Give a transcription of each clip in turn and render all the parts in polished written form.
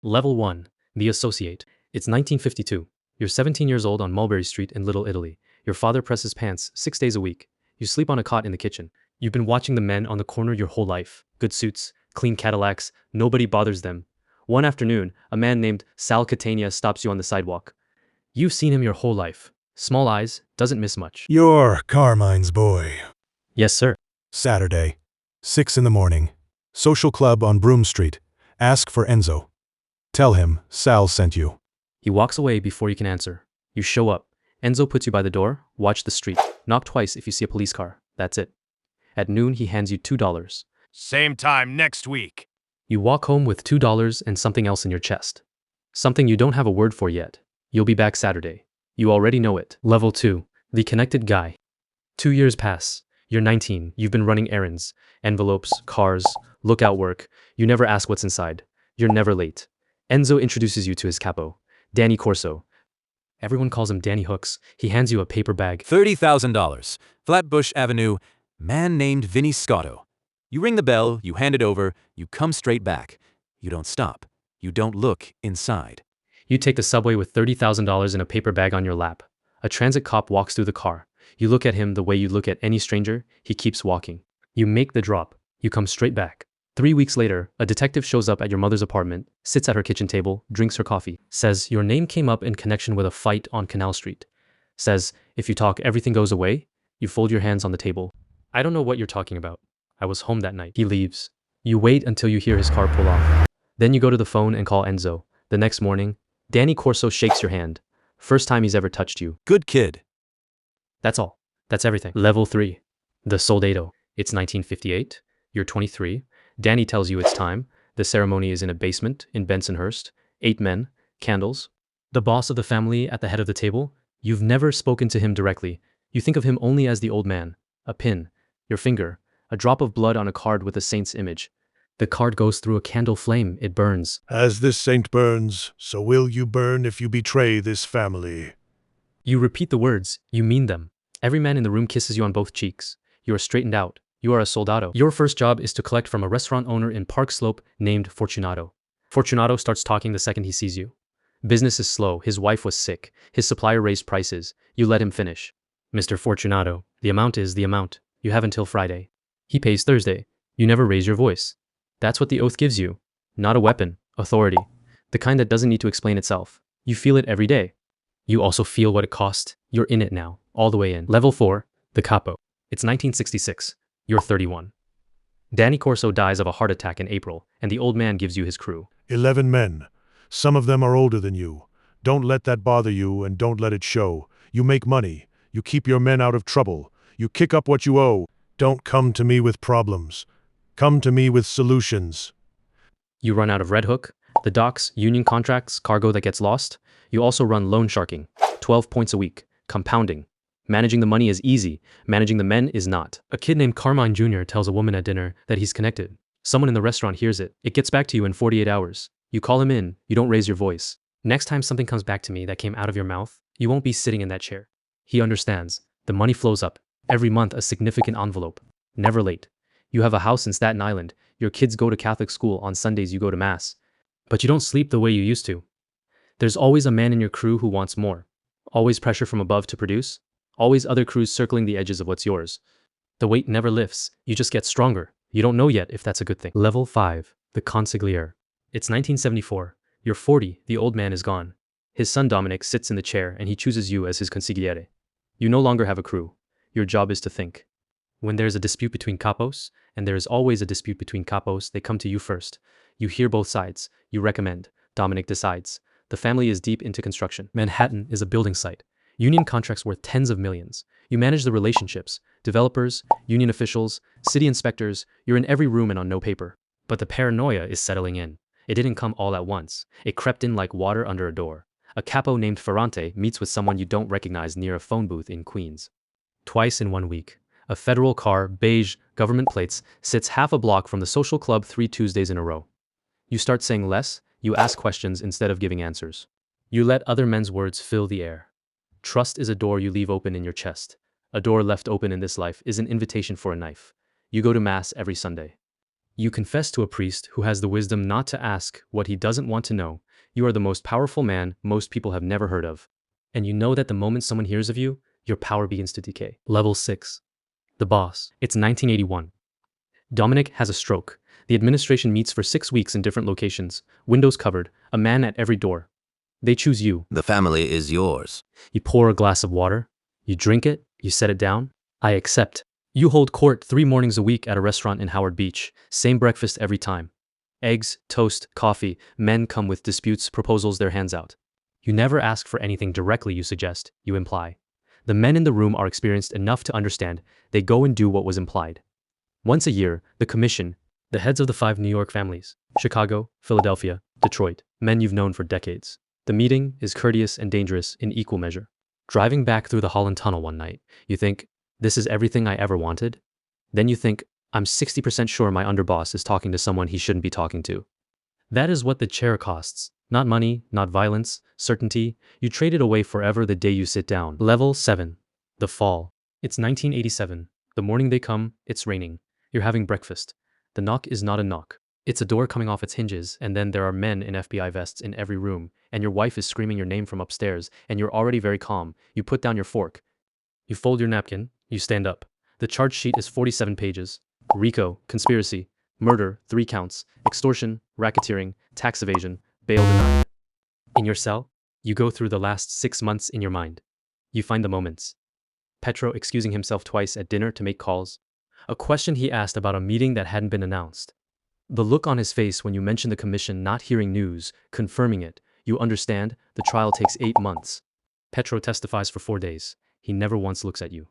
Level 1. The Associate. It's 1952. You're 17 years old on Mulberry Street in Little Italy. Your father presses pants 6 days a week. You sleep on a cot in the kitchen. You've been watching the men on the corner your whole life. Good suits, clean Cadillacs, nobody bothers them. One afternoon, a man named Sal Catania stops you on the sidewalk. You've seen him your whole life. Small eyes, doesn't miss much. You're Carmine's boy. Yes, sir. Saturday, 6 in the morning. Social club on Broome Street. Ask for Enzo. Tell him Sal sent you. He walks away before you can answer. You show up. Enzo puts you by the door. Watch the street. Knock twice if you see a police car. That's it. At noon, he hands you $2. Same time next week. You walk home with $2 and something else in your chest. Something you don't have a word for yet. You'll be back Saturday. You already know it. Level 2. The Connected Guy. 2 years pass. You're 19. You've been running errands. Envelopes, cars, lookout work. You never ask what's inside. You're never late. Enzo introduces you to his capo, Danny Corso. Everyone calls him Danny Hooks. He hands you a paper bag. $30,000. Flatbush Avenue. Man named Vinny Scotto. You ring the bell, you hand it over, you come straight back. You don't stop. You don't look inside. You take the subway with $30,000 in a paper bag on your lap. A transit cop walks through the car. You look at him the way you look at any stranger. He keeps walking. You make the drop. You come straight back. 3 weeks later, a detective shows up at your mother's apartment, sits at her kitchen table, drinks her coffee, says your name came up in connection with a fight on Canal Street. Says, if you talk, everything goes away. You fold your hands on the table. I don't know what you're talking about. I was home that night. He leaves. You wait until you hear his car pull off. Then you go to the phone and call Enzo. The next morning, Danny Corso shakes your hand. First time he's ever touched you. Good kid. That's all. That's everything. Level 3. The Soldato. It's 1958. You're 23. Danny tells you it's time. The ceremony is in a basement in Bensonhurst. 8 men, candles. The boss of the family at the head of the table. You've never spoken to him directly. You think of him only as the old man. A pin. Your finger. A drop of blood on a card with a saint's image. The card goes through a candle flame. It burns. As this saint burns, so will you burn if you betray this family. You repeat the words. You mean them. Every man in the room kisses you on both cheeks. You are straightened out. You are a soldato. Your first job is to collect from a restaurant owner in Park Slope named Fortunato. Fortunato starts talking the second he sees you. Business is slow. His wife was sick. His supplier raised prices. You let him finish. Mr. Fortunato, the amount is the amount. You have until Friday. He pays Thursday. You never raise your voice. That's what the oath gives you. Not a weapon. Authority. The kind that doesn't need to explain itself. You feel it every day. You also feel what it cost. You're in it now. All the way in. Level 4. The Capo. It's 1966. You're 31. Danny Corso dies of a heart attack in April, and the old man gives you his crew. 11 men. Some of them are older than you. Don't let that bother you and don't let it show. You make money. You keep your men out of trouble. You kick up what you owe. Don't come to me with problems. Come to me with solutions. You run out of Red Hook, the docks, union contracts, cargo that gets lost. You also run loan sharking. 12 points a week. Compounding. Managing the money is easy. Managing the men is not. A kid named Carmine Jr. tells a woman at dinner that he's connected. Someone in the restaurant hears it. It gets back to you in 48 hours. You call him in. You don't raise your voice. Next time something comes back to me that came out of your mouth, you won't be sitting in that chair. He understands. The money flows up. Every month a significant envelope. Never late. You have a house in Staten Island. Your kids go to Catholic school. On Sundays you go to Mass. But you don't sleep the way you used to. There's always a man in your crew who wants more. Always pressure from above to produce. Always other crews circling the edges of what's yours. The weight never lifts. You just get stronger. You don't know yet if that's a good thing. Level 5. The Consigliere. It's 1974. You're 40. The old man is gone. His son Dominic sits in the chair and he chooses you as his Consigliere. You no longer have a crew. Your job is to think. When there's a dispute between capos, and there is always a dispute between capos, they come to you first. You hear both sides. You recommend. Dominic decides. The family is deep into construction. Manhattan is a building site. Union contracts worth tens of millions. You manage the relationships. Developers, union officials, city inspectors. You're in every room and on no paper. But the paranoia is settling in. It didn't come all at once. It crept in like water under a door. A capo named Ferrante meets with someone you don't recognize near a phone booth in Queens. Twice in 1 week. A federal car, beige, government plates, sits half a block from the social club 3 Tuesdays in a row. You start saying less. You ask questions instead of giving answers. You let other men's words fill the air. Trust is a door you leave open in your chest. A door left open in this life is an invitation for a knife. You go to Mass every Sunday. You confess to a priest who has the wisdom not to ask what he doesn't want to know. You are the most powerful man most people have never heard of. And you know that the moment someone hears of you, your power begins to decay. Level 6. The boss. It's 1981. Dominic has a stroke. The administration meets for 6 weeks in different locations, windows covered, a man at every door. They choose you. The family is yours. You pour a glass of water, you drink it, you set it down. I accept. You hold court 3 mornings a week at a restaurant in Howard Beach. Same breakfast every time. Eggs, toast, coffee. Men come with disputes, proposals, their hands out. You never ask for anything directly, you suggest, you imply. The men in the room are experienced enough to understand. They go and do what was implied. Once a year, the commission, the heads of the 5 New York families, Chicago, Philadelphia, Detroit, men you've known for decades. The meeting is courteous and dangerous in equal measure. Driving back through the Holland Tunnel one night, you think, this is everything I ever wanted? Then you think, I'm 60% sure my underboss is talking to someone he shouldn't be talking to. That is what the chair costs. Not money, not violence, certainty. You trade it away forever the day you sit down. Level 7. The fall. It's 1987. The morning they come, it's raining. You're having breakfast. The knock is not a knock. It's a door coming off its hinges, and then there are men in FBI vests in every room, and your wife is screaming your name from upstairs, and you're already very calm. You put down your fork. You fold your napkin. You stand up. The charge sheet is 47 pages. RICO, conspiracy, murder, 3 counts, extortion, racketeering, tax evasion, bail denied. In your cell, you go through the last 6 months in your mind. You find the moments. Petro excusing himself twice at dinner to make calls. A question he asked about a meeting that hadn't been announced. The look on his face when you mention the commission not hearing news, confirming it. You understand, the trial takes 8 months. Petro testifies for 4 days. He never once looks at you.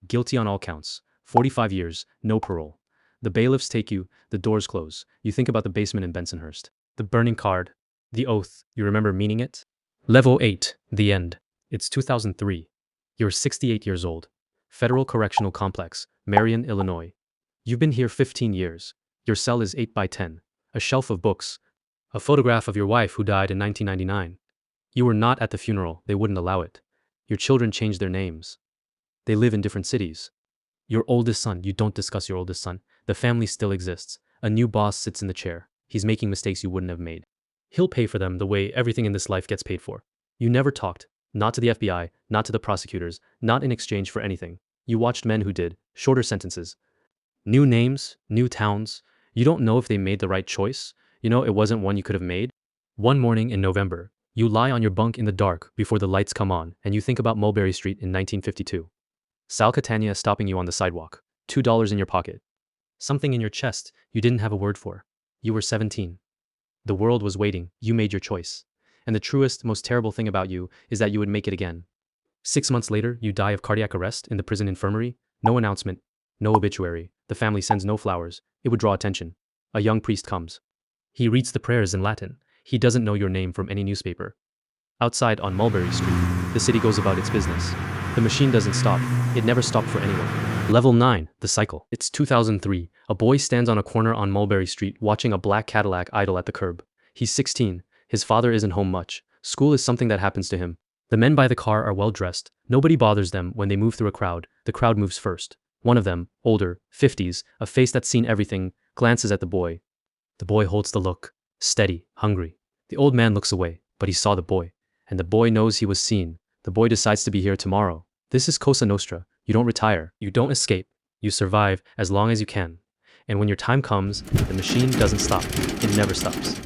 Guilty on all counts. 45 years, no parole. The bailiffs take you, the doors close. You think about the basement in Bensonhurst. The burning card. The oath. You remember meaning it? Level 8. The end. It's 2003. You're 68 years old. Federal Correctional Complex, Marion, Illinois. You've been here 15 years. Your cell is 8 by 10. A shelf of books. A photograph of your wife who died in 1999. You were not at the funeral. They wouldn't allow it. Your children changed their names. They live in different cities. Your oldest son, you don't discuss your oldest son. The family still exists. A new boss sits in the chair. He's making mistakes you wouldn't have made. He'll pay for them the way everything in this life gets paid for. You never talked. Not to the FBI, not to the prosecutors, not in exchange for anything. You watched men who did. Shorter sentences. New names, new towns. You don't know if they made the right choice. You know it wasn't one you could have made. One morning in November, you lie on your bunk in the dark before the lights come on, and you think about Mulberry Street in 1952. Sal Catania stopping you on the sidewalk. $2 in your pocket. Something in your chest you didn't have a word for. You were 17. The world was waiting. You made your choice. And the truest, most terrible thing about you is that you would make it again. 6 months later, you die of cardiac arrest in the prison infirmary. No announcement. No obituary. The family sends no flowers. It would draw attention. A young priest comes. He reads the prayers in Latin. He doesn't know your name from any newspaper. Outside on Mulberry Street, the city goes about its business. The machine doesn't stop. It never stopped for anyone. Level 9, the cycle. It's 2003. A boy stands on a corner on Mulberry Street watching a black Cadillac idle at the curb. He's 16. His father isn't home much. School is something that happens to him. The men by the car are well dressed. Nobody bothers them when they move through a crowd. The crowd moves first. One of them, older, 50s, a face that's seen everything, glances at the boy. The boy holds the look. Steady, hungry. The old man looks away, but he saw the boy. And the boy knows he was seen. The boy decides to be here tomorrow. This is Cosa Nostra. You don't retire. You don't escape. You survive as long as you can. And when your time comes, the machine doesn't stop. It never stops.